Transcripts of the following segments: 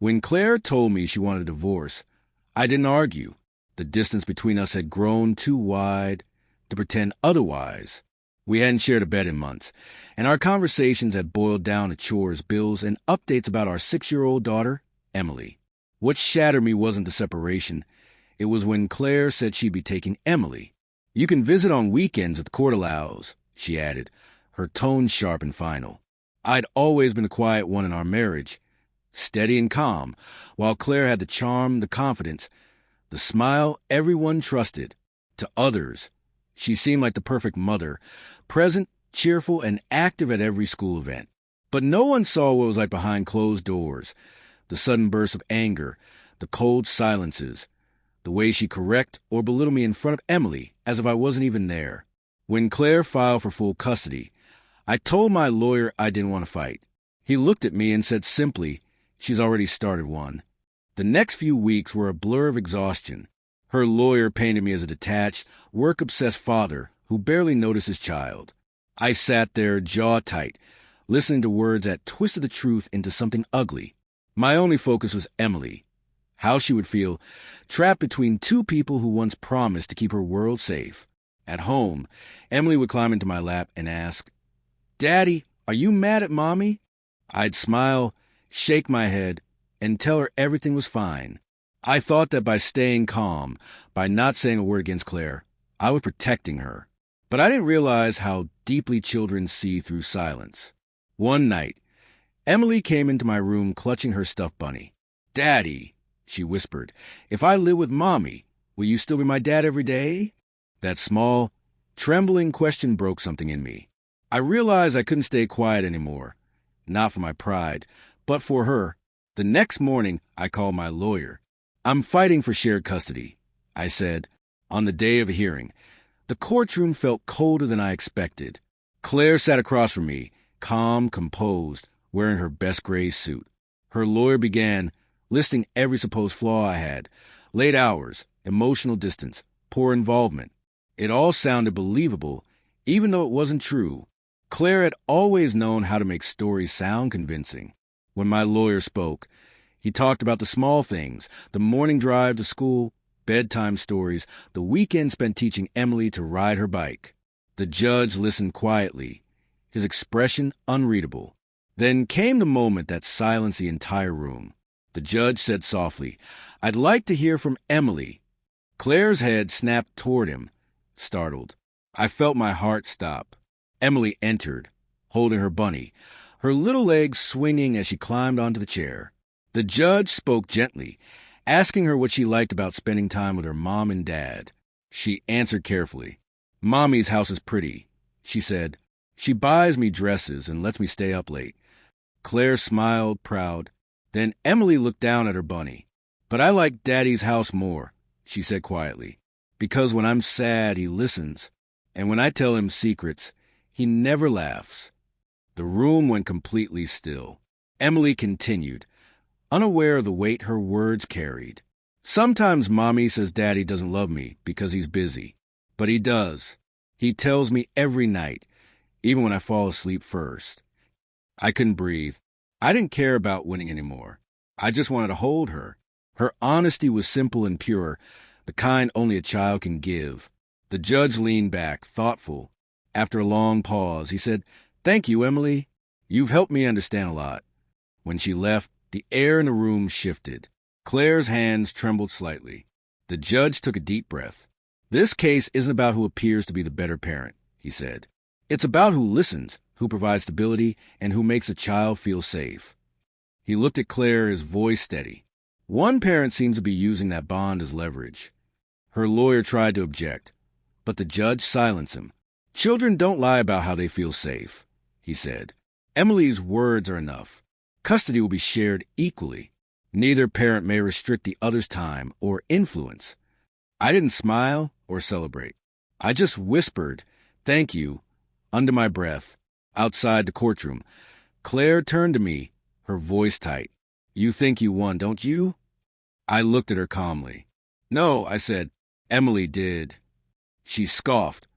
When Claire told me she wanted a divorce, I didn't argue. The distance between us had grown too wide to pretend otherwise. We hadn't shared a bed in months, and our conversations had boiled down to chores, bills, and updates about our 6-year-old daughter, Emily. What shattered me wasn't the separation. It was when Claire said she'd be taking Emily. "You can visit on weekends if the court allows," she added, her tone sharp and final. I'd always been the quiet one in our marriage, steady and calm, while Claire had the charm, the confidence, the smile everyone trusted. To others, she seemed like the perfect mother, present, cheerful, and active at every school event. But no one saw what it was like behind closed doors, the sudden bursts of anger, the cold silences, the way she'd correct or belittle me in front of Emily as if I wasn't even there. When Claire filed for full custody, I told my lawyer I didn't want to fight. He looked at me and said simply, "She's already started one." The next few weeks were a blur of exhaustion. Her lawyer painted me as a detached, work-obsessed father who barely noticed his child. I sat there, jaw tight, listening to words that twisted the truth into something ugly. My only focus was Emily, how she would feel, trapped between two people who once promised to keep her world safe. At home, Emily would climb into my lap and ask, "Daddy, are you mad at Mommy?" I'd smile, shake my head, and tell her everything was fine. I thought that by staying calm, by not saying a word against Claire, I was protecting her. But I didn't realize how deeply children see through silence. One night, Emily came into my room clutching her stuffed bunny. "Daddy," she whispered, "if I live with Mommy, will you still be my dad every day?" That small, trembling question broke something in me. I realized I couldn't stay quiet anymore. Not for my pride, but for her. The next morning, I called my lawyer. "I'm fighting for shared custody," I said, on the day of a hearing. The courtroom felt colder than I expected. Claire sat across from me, calm, composed, wearing her best gray suit. Her lawyer began, listing every supposed flaw I had: late hours, emotional distance, poor involvement. It all sounded believable, even though it wasn't true. Claire had always known how to make stories sound convincing. When my lawyer spoke, he talked about the small things, the morning drive to school, bedtime stories, the weekend spent teaching Emily to ride her bike. The judge listened quietly, his expression unreadable. Then came the moment that silenced the entire room. The judge said softly, "I'd like to hear from Emily." Claire's head snapped toward him, startled. I felt my heart stop. Emily entered, holding her bunny, her little legs swinging as she climbed onto the chair. The judge spoke gently, asking her what she liked about spending time with her mom and dad. She answered carefully. "Mommy's house is pretty," she said. "She buys me dresses and lets me stay up late." Claire smiled, proud. Then Emily looked down at her bunny. "But I like Daddy's house more," she said quietly, "because when I'm sad, he listens. And when I tell him secrets, he never laughs." The room went completely still. Emily continued, unaware of the weight her words carried. "Sometimes Mommy says Daddy doesn't love me because he's busy. But he does. He tells me every night, even when I fall asleep first." I couldn't breathe. I didn't care about winning anymore. I just wanted to hold her. Her honesty was simple and pure, the kind only a child can give. The judge leaned back, thoughtful. After a long pause, he said, "Thank you, Emily. You've helped me understand a lot." When she left, the air in the room shifted. Claire's hands trembled slightly. The judge took a deep breath. "This case isn't about who appears to be the better parent," he said. "It's about who listens, who provides stability, and who makes a child feel safe." He looked at Claire, his voice steady. "One parent seems to be using that bond as leverage." Her lawyer tried to object, but the judge silenced him. "Children don't lie about how they feel safe," he said. "Emily's words are enough. Custody will be shared equally. Neither parent may restrict the other's time or influence." I didn't smile or celebrate. I just whispered, "Thank you," under my breath. Outside the courtroom, Claire turned to me, her voice tight. "You think you won, don't you?" I looked at her calmly. "No," I said. "Emily did." She scoffed,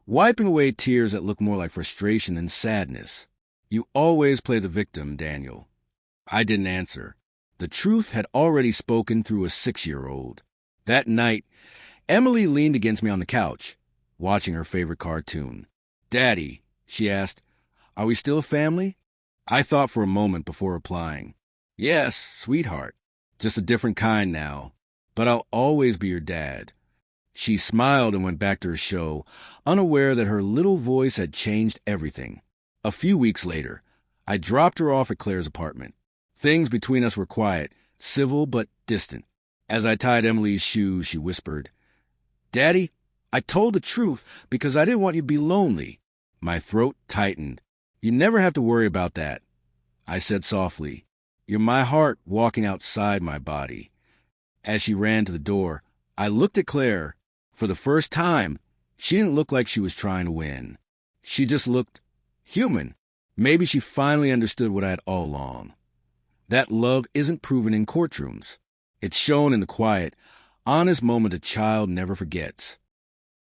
wiping away tears that looked more like frustration than sadness. "You always play the victim, Daniel." I didn't answer. The truth had already spoken through a 6-year-old. That night, Emily leaned against me on the couch, watching her favorite cartoon. "Daddy," she asked, "are we still a family?" I thought for a moment before replying. "Yes, sweetheart. Just a different kind now. But I'll always be your dad." She smiled and went back to her show, unaware that her little voice had changed everything. A few weeks later, I dropped her off at Claire's apartment. Things between us were quiet, civil but distant. As I tied Emily's shoes, she whispered, "Daddy, I told the truth because I didn't want you to be lonely." My throat tightened. "You never have to worry about that," I said softly. "You're my heart walking outside my body." As she ran to the door, I looked at Claire. For the first time, she didn't look like she was trying to win. She just looked human. Maybe she finally understood what I had all along. That love isn't proven in courtrooms. It's shown in the quiet, honest moment a child never forgets.